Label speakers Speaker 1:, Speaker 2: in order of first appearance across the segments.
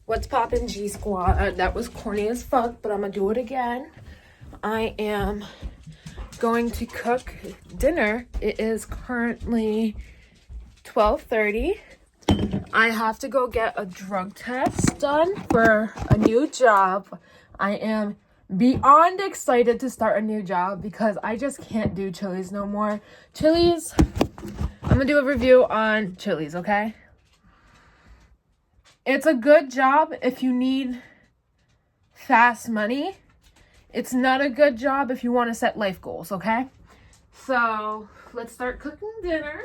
Speaker 1: What's poppin', G Squad? That was corny as fuck, but I'm gonna do it again. I am going to cook dinner. It is currently 12:30. I have to go get a drug test done for a new job. I am beyond excited to start a new job because I just can't do Chili's no more. Chili's, I'm gonna do a review on Chili's, okay? It's a good job if you need fast money. It's not a good job if you want to set life goals, okay? So, let's start cooking dinner.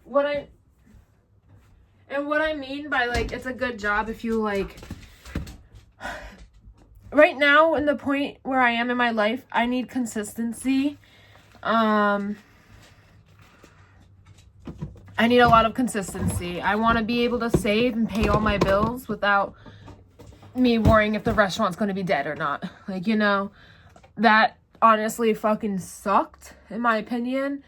Speaker 1: What I mean by, like, it's a good job if you, like... Right now, in the point where I am in my life, I need consistency. I need a lot of consistency. I want to be able to save and pay all my bills without me worrying if the restaurant's going to be dead or not. Like, you know, that honestly fucking sucked, in my opinion.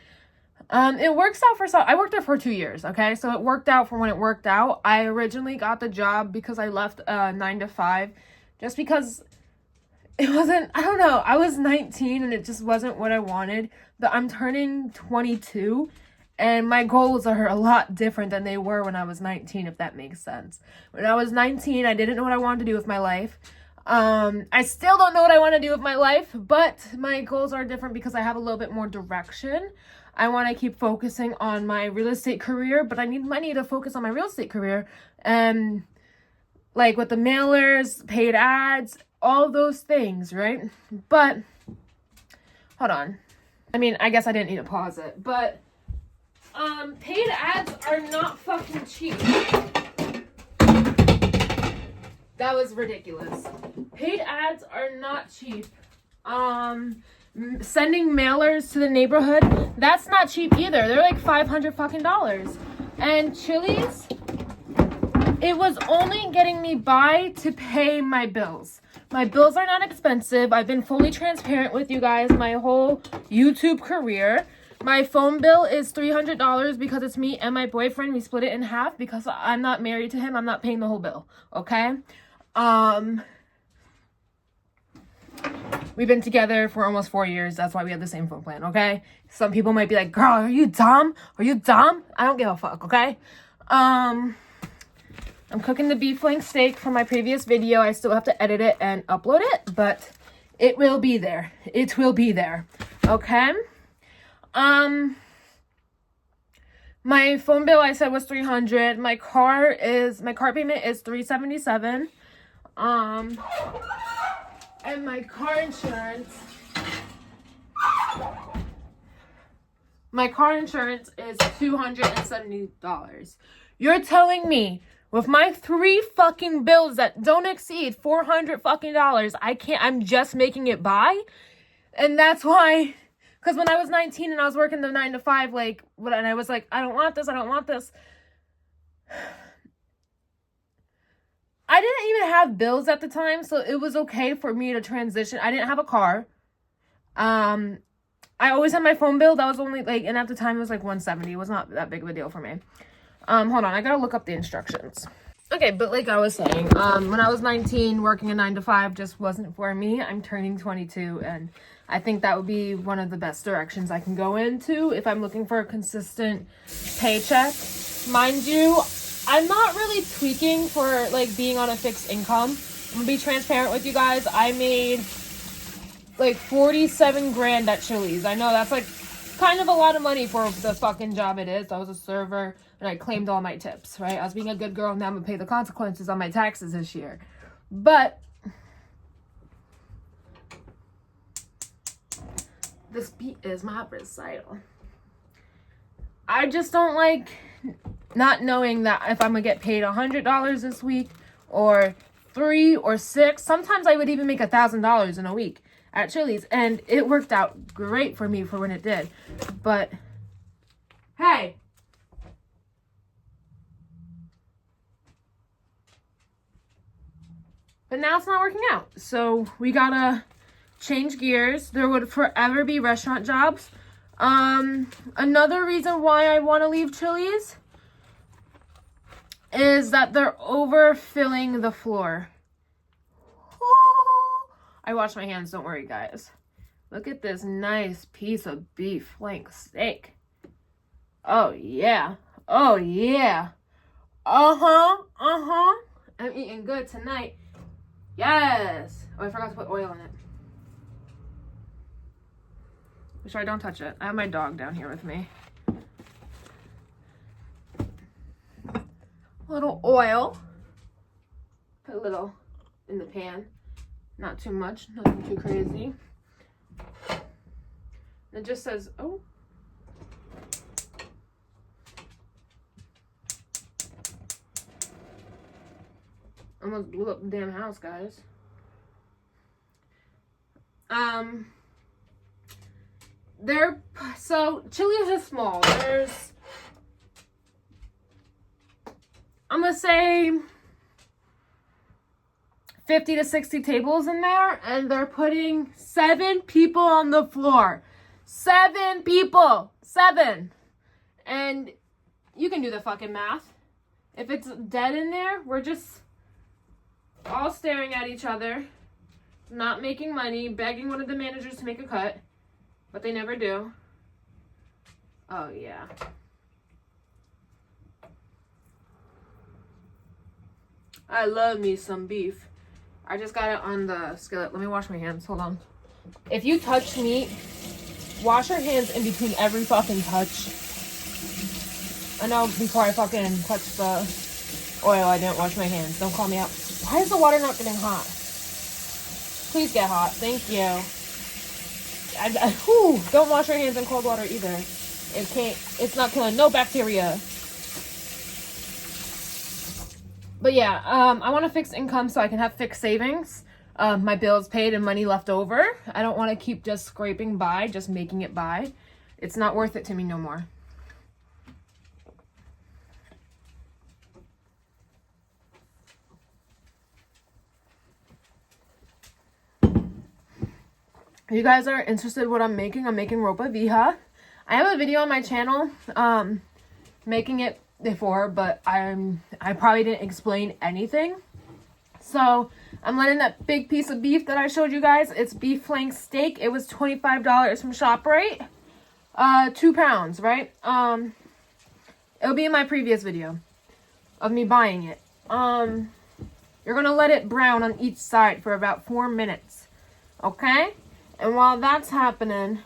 Speaker 1: It works out for some. I worked there for 2 years, okay? So it worked out for when it worked out. I originally got the job because I left 9 to 5 just because it wasn't, I don't know. I was 19 and it just wasn't what I wanted. But I'm turning 22. And my goals are a lot different than they were when I was 19, if that makes sense. When I was 19, I didn't know what I wanted to do with my life. I still don't know what I want to do with my life, but my goals are different because I have a little bit more direction. I want to keep focusing on my real estate career, but I need money to focus on my real estate career. And like with the mailers, paid ads, all those things, right? But, hold on. I mean, I guess I didn't need to pause it, but... paid ads are not fucking cheap. That was ridiculous. Paid ads are not cheap. Sending mailers to the neighborhood, that's not cheap either. They're like $500 fucking dollars. And Chili's, it was only getting me by to pay my bills. My bills are not expensive. I've been fully transparent with you guys my whole YouTube career. My phone bill is $300 because it's me and my boyfriend. We split it in half because I'm not married to him. I'm not paying the whole bill, okay? We've been together for almost 4 years. That's why we have the same phone plan, okay? Some people might be like, girl, are you dumb? Are you dumb? I don't give a fuck, okay? I'm cooking the beef flank steak from my previous video. I still have to edit it and upload it, but it will be there. It will be there, okay? My phone bill I said was $300. My car payment is $377. And my car insurance is $270. You're telling me with my 3 fucking bills that don't exceed $400 fucking dollars, I'm just making it by? And that's why, because when I was 19 and I was working the 9 to 5, like, and I was like, I don't want this. I didn't even have bills at the time, so it was okay for me to transition. I didn't have a car. I always had my phone bill. That was only, like, and at the time it was like $170. It was not that big of a deal for me. Hold on, I gotta look up the instructions. Okay, but like I was saying, when I was 19, working a 9 to 5 just wasn't for me. I'm turning 22, and I think that would be one of the best directions I can go into if I'm looking for a consistent paycheck. Mind you, I'm not really tweaking for, like, being on a fixed income. I'm gonna be transparent with you guys. I made, like, 47 grand at Chili's. I know that's, like, kind of a lot of money for the fucking job it is. I was a server, and I claimed all my tips, right? I was being a good girl, and now I'm gonna pay the consequences on my taxes this year. But this beat is my recital. I just don't like not knowing that if I'm gonna get paid $100 this week, or $3 or $6. Sometimes I would even make $1,000 in a week at Chili's, and it worked out great for me for when it did. But hey, but now it's not working out, so we gotta change gears. There would forever be restaurant jobs. Another reason why I want to leave Chili's is that they're overfilling the floor. I wash my hands, don't worry, guys. Look at this nice piece of beef flank steak. Oh, yeah. Oh, yeah. I'm eating good tonight. Yes. Oh, I forgot to put oil in it. Make sure I don't touch it. I have my dog down here with me. A little oil. Put a little in the pan. Not too much. Nothing too crazy. It just says, oh. Almost blew up the damn house, guys. So Chili's is small. There's, I'm gonna say 50 to 60 tables in there, and they're putting 7 people on the floor. 7 people. 7. And you can do the fucking math. If it's dead in there, we're just all staring at each other, not making money, begging one of the managers to make a cut, but they never do. Oh, yeah. I love me some beef. I just got it on the skillet. Let me wash my hands. Hold on. If you touch meat, wash your hands in between every fucking touch. I know before I fucking touched the oil, I didn't wash my hands. Don't call me out. Why is the water not getting hot? Please get hot. Thank you. Don't wash your hands in cold water either. It's not killing no bacteria. But yeah, I want to fix income so I can have fixed savings. My bills paid and money left over. I don't want to keep just scraping by, just making it by. It's not worth it to me no more. If you guys are interested in what I'm making ropa vieja. I have a video on my channel making it before, but I probably didn't explain anything. So I'm letting that big piece of beef that I showed you guys. It's beef flank steak. It was $25 from ShopRite. 2 pounds, right? It'll be in my previous video of me buying it. You're gonna let it brown on each side for about 4 minutes, okay? And while that's happening,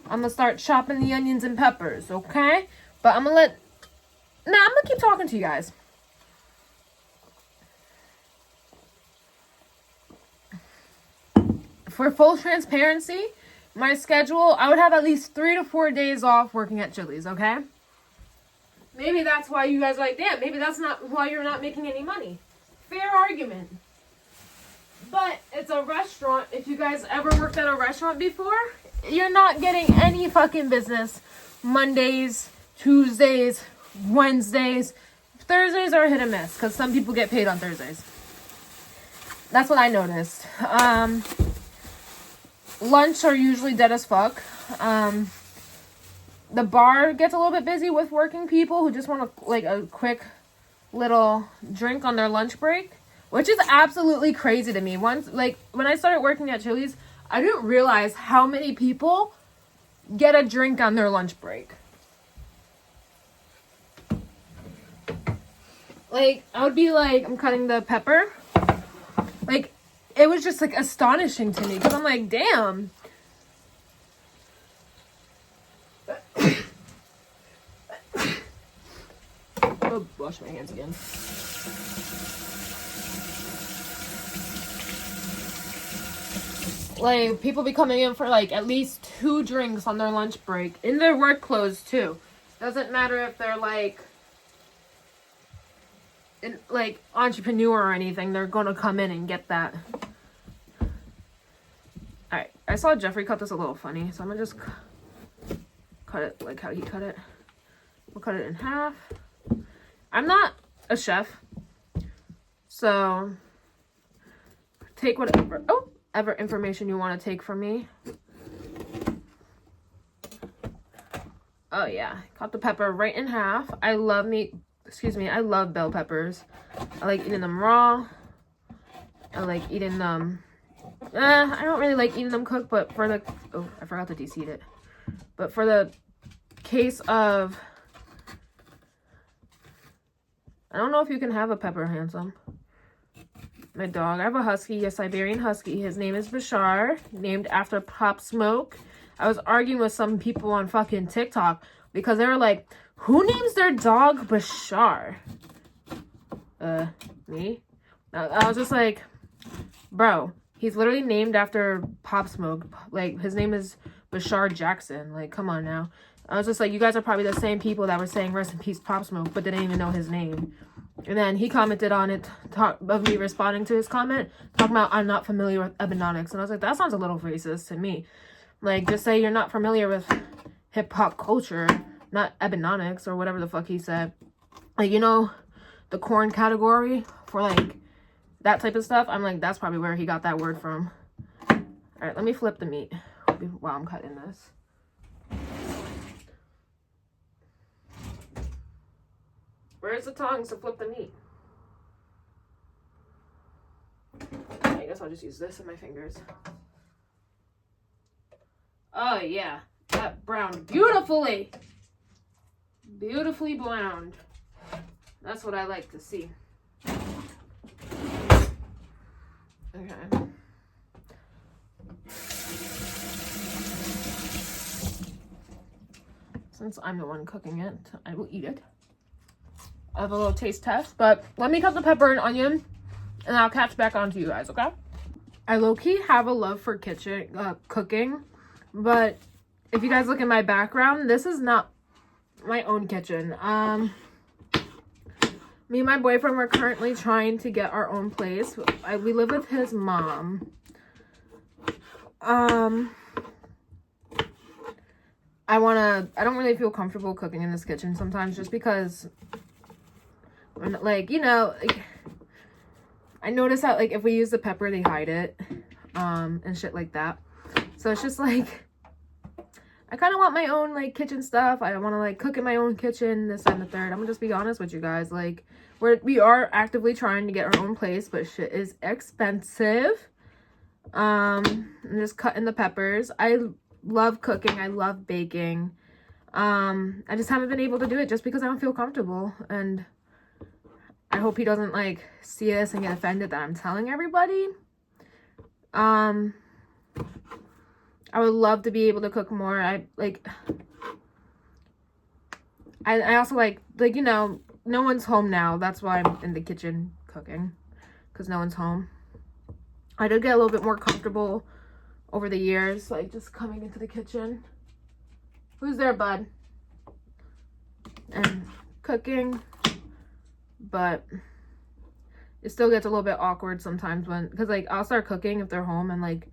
Speaker 1: I'm gonna start chopping the onions and peppers, okay? But I'm gonna keep talking to you guys. For full transparency, my schedule, I would have at least 3 to 4 days off working at Chili's, okay? Maybe that's why you guys are like, damn, maybe that's not why you're not making any money. Fair argument. But it's a restaurant. If you guys ever worked at a restaurant before, you're not getting any fucking business Mondays, Tuesdays, Wednesdays. Thursdays are hit and miss because some people get paid on Thursdays. That's what I noticed. Lunch are usually dead as fuck. The bar gets a little bit busy with working people who just want a quick little drink on their lunch break, which is absolutely crazy to me. When I started working at Chili's, I didn't realize how many people get a drink on their lunch break. I would be I'm cutting the pepper. It was just astonishing to me because I'm like, damn. Oh, wash my hands again. People be coming in for at least 2 drinks on their lunch break in their work clothes too. Doesn't matter if they're entrepreneur or anything, they're gonna come in and get that. Alright, I saw Jeffrey cut this a little funny, so I'm gonna just cut it like how he cut it. We'll cut it in half. I'm not a chef, so take whatever information you want to take from me. Oh yeah, cut the pepper right in half. I love me excuse me, I love bell peppers. I like eating them raw. I like eating them, I don't really like eating them cooked, but for the, oh, I forgot to deseed it. But for the case of, I don't know if you can have a pepper, Handsome. My dog, I have a husky, a Siberian husky. His name is Bashar, named after Pop Smoke. I was arguing with some people on fucking TikTok because they were like, who names their dog Bashar? Me? I was just like, bro, he's literally named after Pop Smoke. Like, his name is Bashar Jackson. Like, come on now. I was just like, you guys are probably the same people that were saying rest in peace Pop Smoke, but didn't even know his name. And then he commented on it, of me responding to his comment, talking about I'm not familiar with Ebononics. And I was like, that sounds a little racist to me. Like, just say you're not familiar with hip-hop culture, not Ebononics or whatever the fuck he said. Like, you know, the corn category for, like, that type of stuff. I'm like, that's probably where he got that word from. All right, let me flip the meat while I'm cutting this. Where's the tongs to flip the meat? I guess I'll just use this in my fingers. Oh, yeah. That browned beautifully. Beautifully browned. That's what I like to see. Okay. Since I'm the one cooking it, I will eat it. I have a little taste test, but let me cut the pepper and onion, and I'll catch back on to you guys, okay? I low-key have a love for cooking, but if you guys look at my background, this is not my own kitchen. Me and my boyfriend were currently trying to get our own place. We live with his mom. I don't really feel comfortable cooking in this kitchen sometimes just because, like, you know, like, I notice that, like, if we use the pepper, they hide it, and shit like that. So it's just, like, I kind of want my own, like, kitchen stuff. I want to, like, cook in my own kitchen, this and the third. I'm gonna just be honest with you guys. Like, we are actively trying to get our own place, but shit is expensive. I'm just cutting the peppers. I love cooking. I love baking. I just haven't been able to do it just because I don't feel comfortable. And I hope he doesn't, like, see this and get offended that I'm telling everybody. I would love to be able to cook more. I also like, you know, no one's home now. That's why I'm in the kitchen cooking, because no one's home. I did get a little bit more comfortable over the years, like, just coming into the kitchen. Who's there, bud? And cooking. But it still gets a little bit awkward sometimes when, because, like, I'll start cooking if they're home and, like,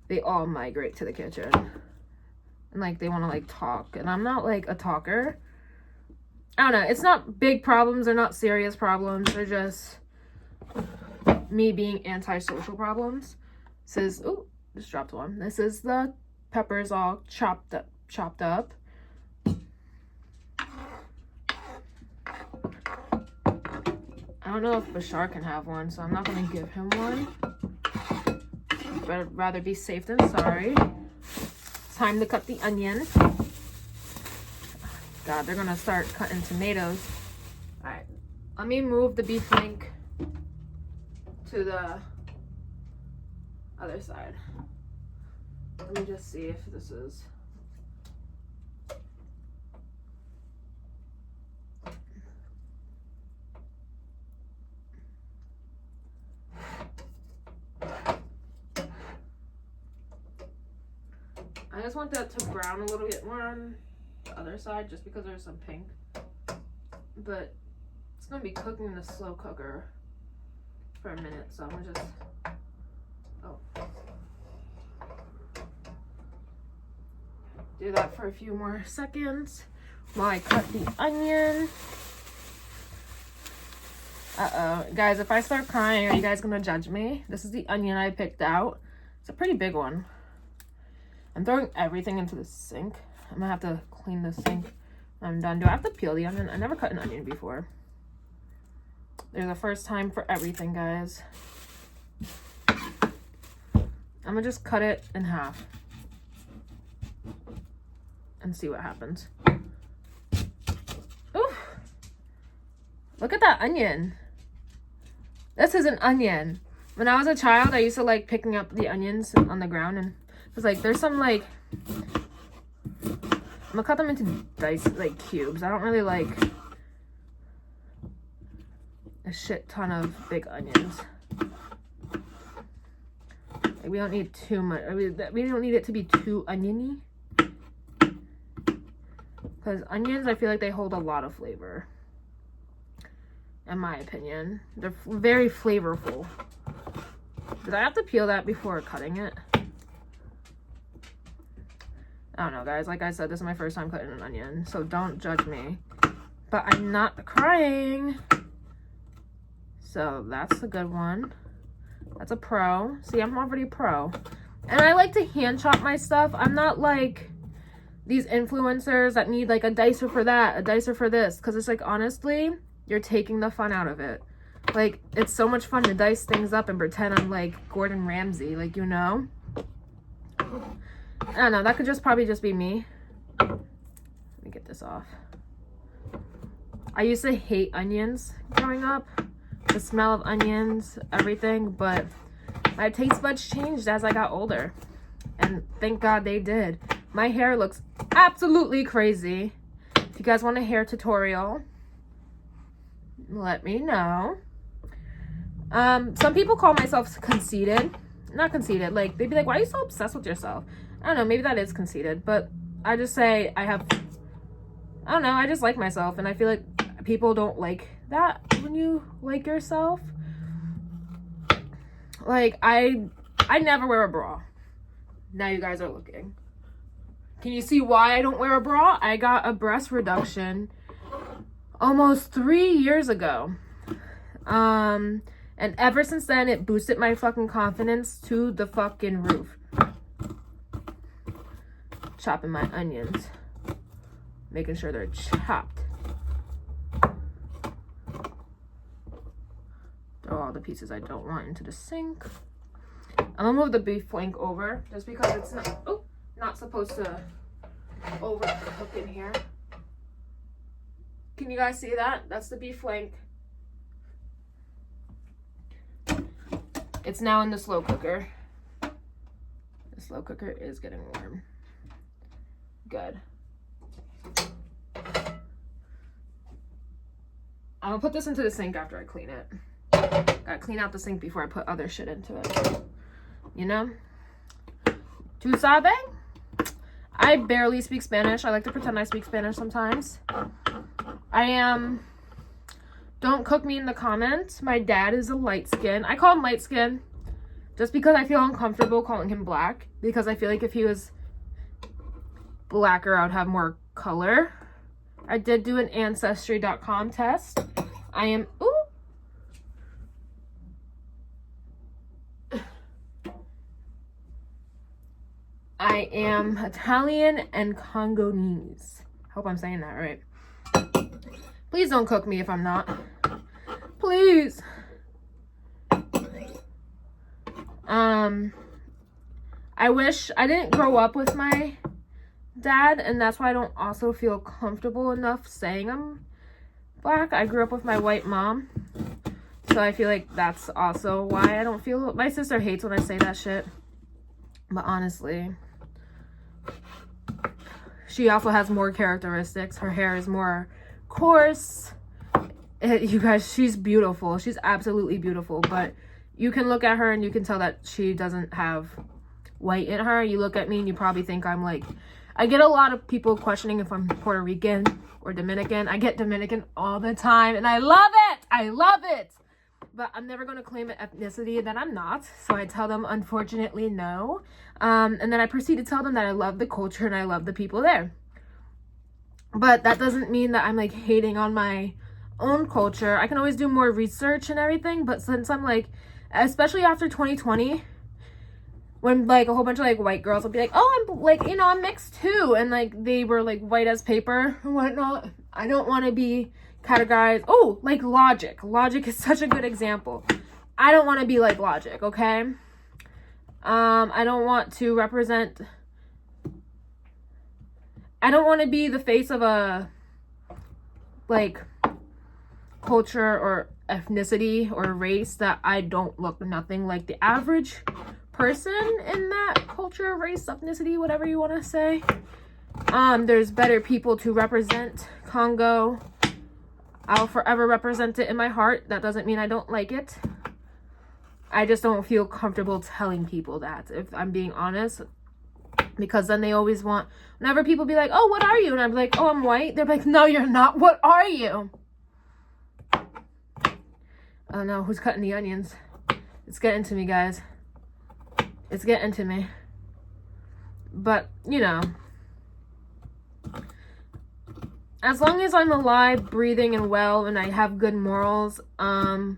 Speaker 1: they all migrate to the kitchen and, like, they want to, like, talk, and I'm not, like, a talker. I don't know, it's not big problems, they're not serious problems, they're just me being antisocial problems. This is, oh, just dropped one. This is the peppers all chopped up. I don't know if Bashar can have one, so I'm not gonna give him one. But I'd rather be safe than sorry. Time to cut the onion. God, they're gonna start cutting tomatoes. Alright, let me move the beef link to the other side. Let me just see if this is... I just want that to brown a little bit more on the other side just because there's some pink. But it's going to be cooking in a slow cooker for a minute, so I'm going to just... Oh. Do that for a few more seconds while I cut the onion. Uh-oh. Guys, if I start crying, are you guys going to judge me? This is the onion I picked out. It's a pretty big one. I'm throwing everything into the sink. I'm gonna have to clean the sink when I'm done. Do I have to peel the onion? I never cut an onion before. There's a first time for everything, guys. I'm gonna just cut it in half and see what happens. Ooh, look at that onion. This is an onion. When I was a child, I used to like picking up the onions on the ground, and it was like, there's some like, I'm gonna cut them into dice, like cubes. I don't really like a shit ton of big onions. Like, we don't need too much. I mean, we don't need it to be too oniony. Because onions, I feel like they hold a lot of flavor. In my opinion. They're very flavorful. Did I have to peel that before cutting it? I don't know, guys. Like I said, this is my first time cutting an onion. So don't judge me. But I'm not crying. So that's a good one. That's a pro. See, I'm already pro. And I like to hand chop my stuff. I'm not like these influencers that need like a dicer for that, a dicer for this. Because it's like, honestly, you're taking the fun out of it. Like, it's so much fun to dice things up and pretend I'm like Gordon Ramsay, like, you know? I don't know, that could just probably just be me. Let me get this off. I used to hate onions growing up. The smell of onions, everything, but my taste buds changed as I got older. And thank God they did. My hair looks absolutely crazy. If you guys want a hair tutorial, let me know. Some people call myself conceited. Not conceited, like, they'd be like, why are you so obsessed with yourself? I don't know, maybe that is conceited, but I just say I don't know, I just like myself, and I feel like people don't like that when you like yourself. Like, I never wear a bra. Now you guys are looking. Can you see why I don't wear a bra? I got a breast reduction almost 3 years ago. And ever since then, it boosted my fucking confidence to the fucking roof. Chopping my onions. Making sure they're chopped. Throw all the pieces I don't want into the sink. I'm gonna move the beef flank over just because it's not supposed to overcook in here. Can you guys see that? That's the beef flank. It's now in the slow cooker. The slow cooker is getting warm. Good. I'm gonna put this into the sink after I clean it. Gotta clean out the sink before I put other shit into it. You know? Tu sabe? I barely speak Spanish. I like to pretend I speak Spanish sometimes. Don't cook me in the comments. My dad is a light skin. I call him light skin just because I feel uncomfortable calling him black. Because I feel like if he was blacker, I would have more color. I did do an Ancestry.com test. I am... Ooh! I am Italian and Congolese. Hope I'm saying that right. Please don't cook me if I'm not. Please. I wish I didn't grow up with my dad, and that's why I don't also feel comfortable enough saying I'm black. I grew up with my white mom, so I feel like that's also why I don't feel... My sister hates when I say that shit, but honestly, she also has more characteristics. Her hair is more coarse. You guys, she's beautiful. She's absolutely beautiful, but you can look at her and you can tell that she doesn't have white in her. You look at me and you probably think I'm like... I get a lot of people questioning if I'm Puerto Rican or Dominican. I get Dominican all the time, and I love it! I love it! But I'm never going to claim an ethnicity that I'm not, so I tell them, unfortunately, no. And then I proceed to tell them that I love the culture and I love the people there. But that doesn't mean that I'm, like, hating on my own culture. I can always do more research and everything, but since I'm, like, especially after 2020... when, like, a whole bunch of, like, white girls will be like, oh, I'm, like, you know, I'm mixed, too. And, like, they were, like, white as paper and whatnot. I don't want to be categorize. Oh, like Logic. Logic is such a good example. I don't want to be like Logic, okay? I don't want to represent... I don't want to be the face of a, like, culture or ethnicity or race that I don't look nothing like the average person in that culture, race, ethnicity, whatever you want to say. There's better people to represent Congo. I'll forever represent it in my heart. That doesn't mean I don't like it. I just don't feel comfortable telling people that, if I'm being honest. Because then they always want, whenever people be like, oh, what are you? And I'm like, oh, I'm white. They're like, no, you're not. What are you? I don't know who's cutting the onions. It's getting to me, guys. It's getting to me. But, you know, as long as I'm alive, breathing, and well, and I have good morals, I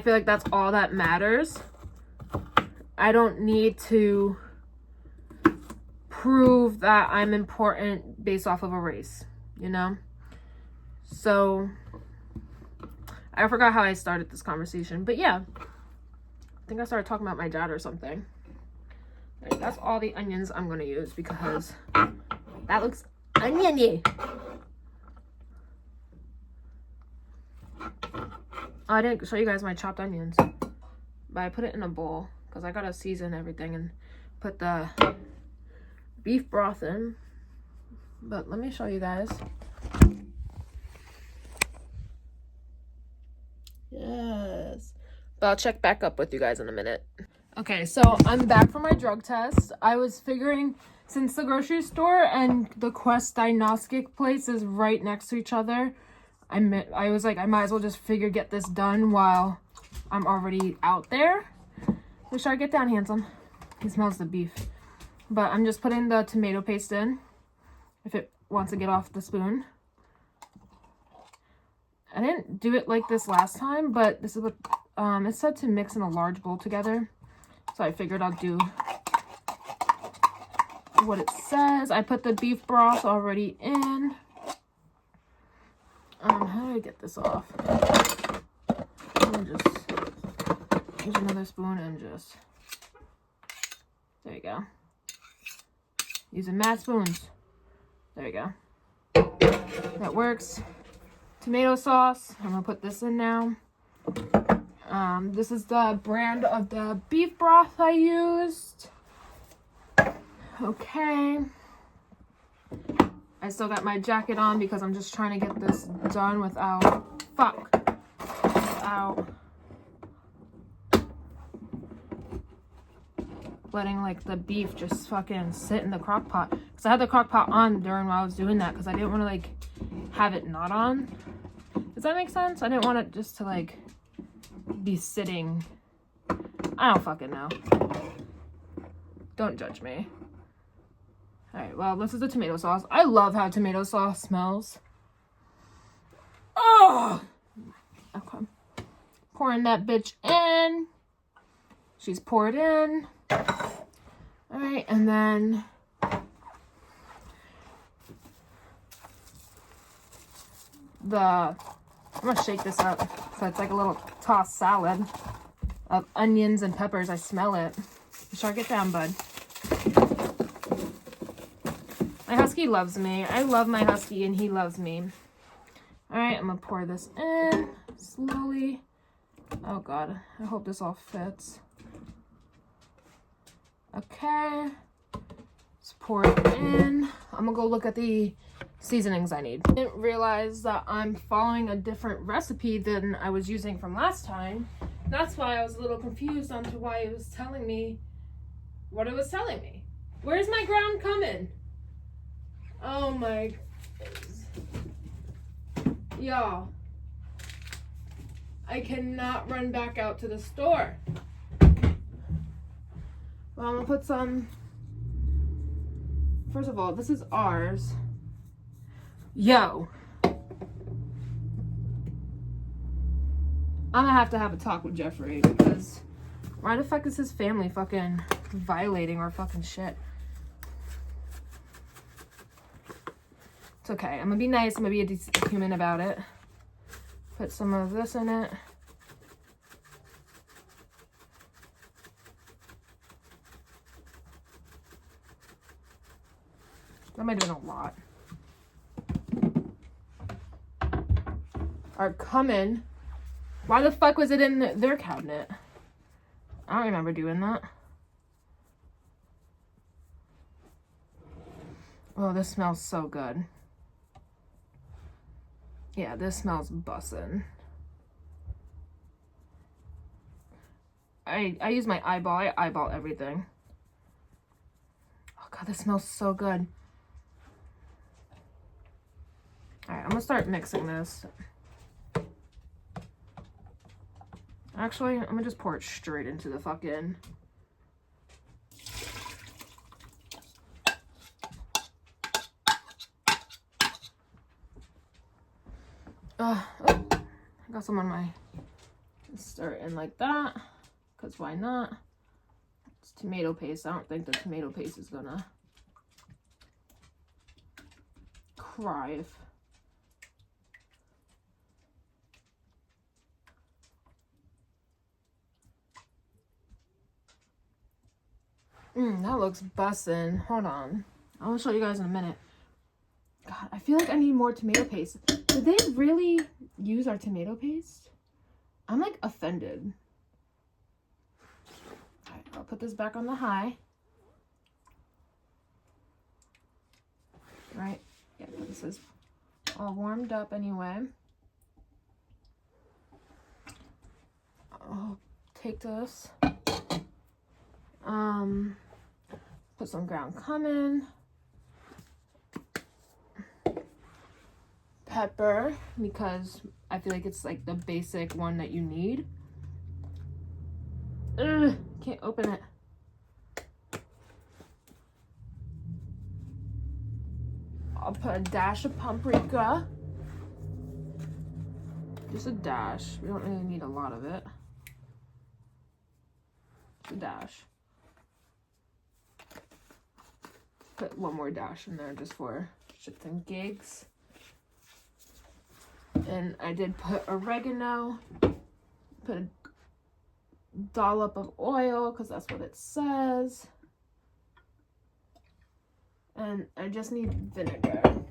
Speaker 1: feel like that's all that matters. I don't need to prove that I'm important based off of a race, you know? So, I forgot how I started this conversation, but yeah. I think I started talking about my dad or something. Right, that's all the onions I'm going to use because that looks oniony. I didn't show you guys my chopped onions, but I put it in a bowl because I got to season everything and put the beef broth in. But let me show you guys. Yes. But I'll check back up with you guys in a minute. Okay, so I'm back from my drug test. I was figuring, since the grocery store and the Quest diagnostic place is right next to each other, I was like, I might as well just get this done while I'm already out there. Make sure I get down, handsome. He smells the beef. But I'm just putting the tomato paste in, if it wants to get off the spoon. I didn't do it like this last time, but this is what it said to mix in a large bowl together. So I figured I'll do what it says. I put the beef broth already in. How do I get this off? I'm gonna just use another spoon and just, there you go. Using mad spoons. There you go. That works. Tomato sauce. I'm gonna put this in now. This is the brand of the beef broth I used. Okay. I still got my jacket on because I'm just trying to get this done without letting like the beef just fucking sit in the crock pot. Because I had the crock pot on during while I was doing that because I didn't want to like have it not on. Does that make sense? I didn't want it just to like be sitting. I don't fucking know. Don't judge me. Alright, well, this is the tomato sauce. I love how tomato sauce smells. Oh! Okay. Pouring that bitch in. She's poured in. Alright, and then I'm gonna shake this up so it's like a little tossed salad of onions and peppers. I smell it. Sure, get down, bud. My husky loves me. I love my husky and he loves me. Alright, I'm gonna pour this in slowly. Oh god, I hope this all fits. Okay. Let's pour it in. I'm gonna go look at the seasonings I need. I didn't realize that I'm following a different recipe than I was using from last time. That's why I was a little confused on to why it was telling me what it was telling me. Where's my ground coming? Oh my goodness. Y'all, I cannot run back out to the store. Well, I'm gonna put some, first of all, this is ours. Yo. I'm gonna have to have a talk with Jeffrey because why the fuck is his family fucking violating our fucking shit? It's okay. I'm gonna be nice. I'm gonna be a decent human about it. Put some of this in it. That might have been a lot. Our cumin. Why the fuck was it in their cabinet? I don't remember doing that. Oh, this smells so good. Yeah, this smells bussin'. I use my eyeball. I eyeball everything. Oh god, this smells so good. Alright, I'm gonna start mixing this. Actually, I'm gonna just pour it straight into the fucking... Oh, I got some on my... Start in like that, because why not? It's tomato paste. I don't think the tomato paste is gonna cry if... That looks bussin'. Hold on. I'll show you guys in a minute. God, I feel like I need more tomato paste. Did they really use our tomato paste? I'm like offended. Alright, I'll put this back on the high. Right? Yeah, this is all warmed up anyway. I'll take this. Put some ground cumin. Pepper, because I feel like it's like the basic one that you need. Ugh, can't open it. I'll put a dash of paprika. Just a dash. We don't really need a lot of it. Just a dash. Put one more dash in there just for shits and gigs. And I did put oregano, put a dollop of oil because that's what it says. And I just need vinegar.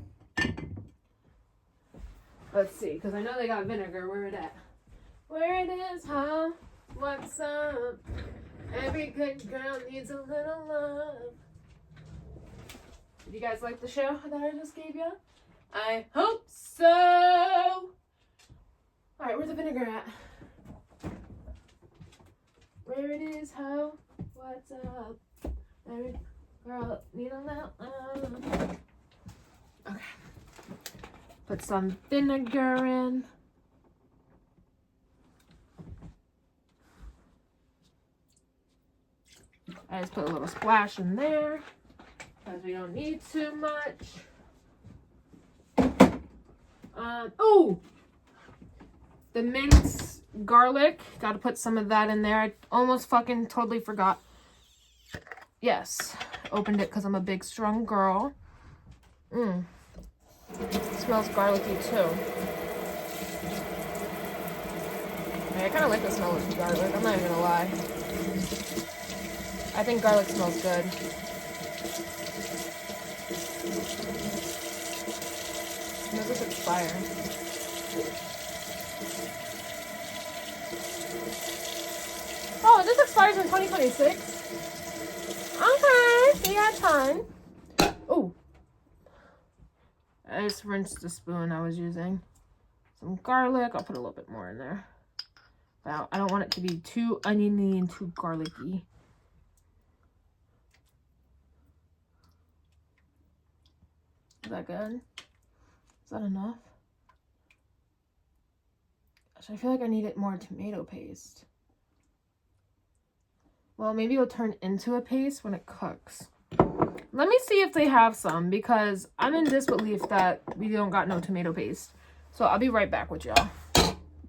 Speaker 1: Let's see, because I know they got vinegar. Where it at? Where it is, huh? What's up? Every good girl needs a little love. Did you guys like the show that I just gave you? I hope so. Alright, where's the vinegar at? Where it is, ho? What's up? Every girl need a little love. Okay. Put some vinegar in. I just put a little splash in there because we don't need too much. Oh, the minced garlic. Got to put some of that in there. I almost fucking totally forgot. Yes, opened it because I'm a big, strong girl. It smells garlicky too. I kind of like the smell of garlic. I'm not even gonna lie. I think garlic smells good. When does this expire? Oh, this expires in 2026. Okay, we got time. Oh, I just rinsed the spoon I was using. Some garlic. I'll put a little bit more in there. But I don't want it to be too oniony and too garlicky. Is that good? Is that enough? Gosh, I feel like I need it more tomato paste. Well, maybe it'll turn into a paste when it cooks. Let me see if they have some, because I'm in disbelief that we don't got no tomato paste. So I'll be right back with y'all.